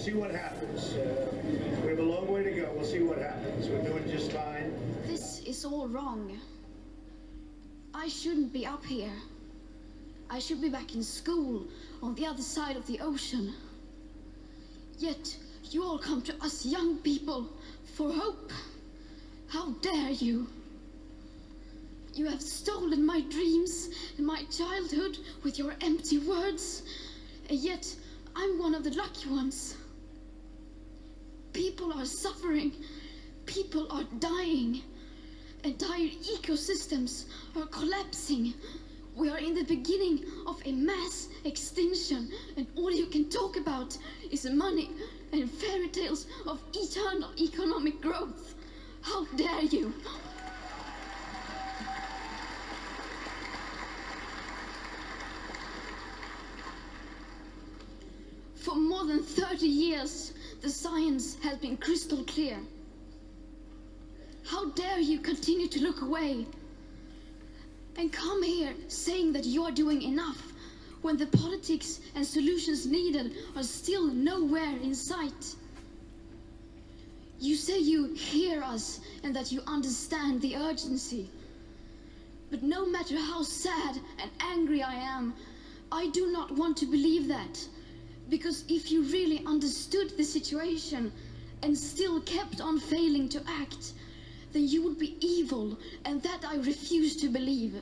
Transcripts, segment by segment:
see what happens. We have a long way to go. We'll see what happens. We're doing just fine. This is all wrong. I shouldn't be up here. I should be back in school on the other side of the ocean. Yet you all come to us young people for hope. How dare you? You have stolen my dreams and my childhood with your empty words, and yet I'm one of the lucky ones. People are suffering, people are dying, entire ecosystems are collapsing. We are in the beginning of a mass extinction, and all you can talk about is money and fairy tales of eternal economic growth. How dare you? For more than 30 years, the science has been crystal clear. How dare you continue to look away and come here saying that you are doing enough when the politics and solutions needed are still nowhere in sight? You say you hear us and that you understand the urgency. But no matter how sad and angry I am, I do not want to believe that. Because if you really understood the situation and still kept on failing to act, then you would be evil, and that I refuse to believe.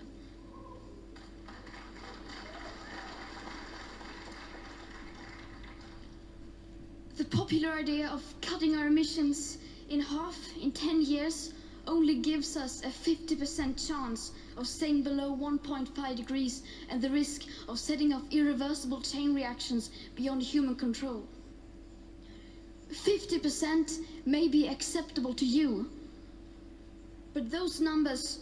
The popular idea of cutting our emissions in half in 10 years only gives us a 50% chance of staying below 1.5 degrees and the risk of setting off irreversible chain reactions beyond human control. 50% may be acceptable to you, but those numbers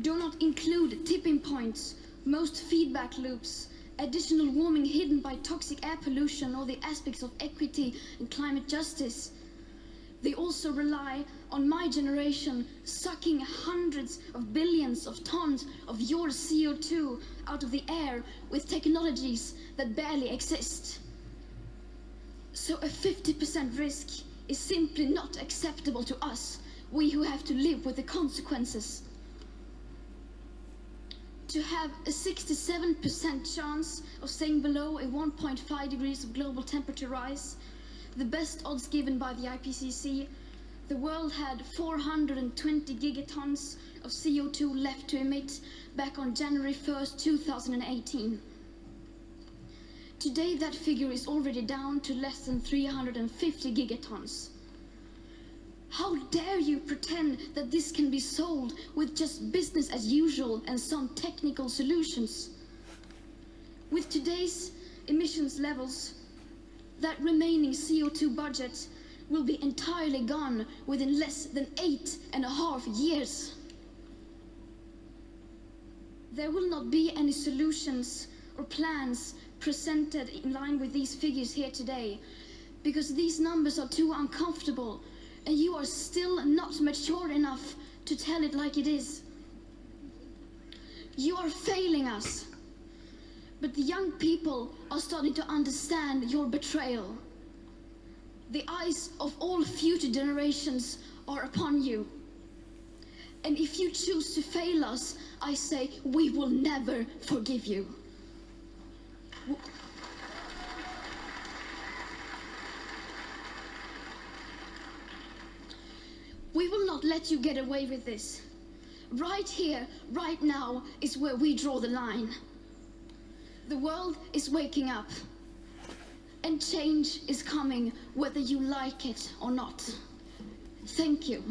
do not include tipping points, most feedback loops, additional warming hidden by toxic air pollution, or the aspects of equity and climate justice. They also rely on my generation sucking hundreds of billions of tons of your CO2 out of the air with technologies that barely exist. So a 50% risk is simply not acceptable to us, we who have to live with the consequences. To have a 67% chance of staying below a 1.5 degrees of global temperature rise, the best odds given by the IPCC, the world had 420 gigatons of CO2 left to emit back on January 1st, 2018. Today that figure is already down to less than 350 gigatons. How dare you pretend that this can be solved with just business as usual and some technical solutions? With today's emissions levels, that remaining CO2 budget will be entirely gone within less than 8.5 years. There will not be any solutions or plans presented in line with these figures here today, because these numbers are too uncomfortable, and you are still not mature enough to tell it like it is. You are failing us, but the young people are starting to understand your betrayal. The eyes of all future generations are upon you. And if you choose to fail us, I say we will never forgive you. We will not let you get away with this. Right here, right now, is where we draw the line. The world is waking up, and change is coming whether you like it or not. Thank you.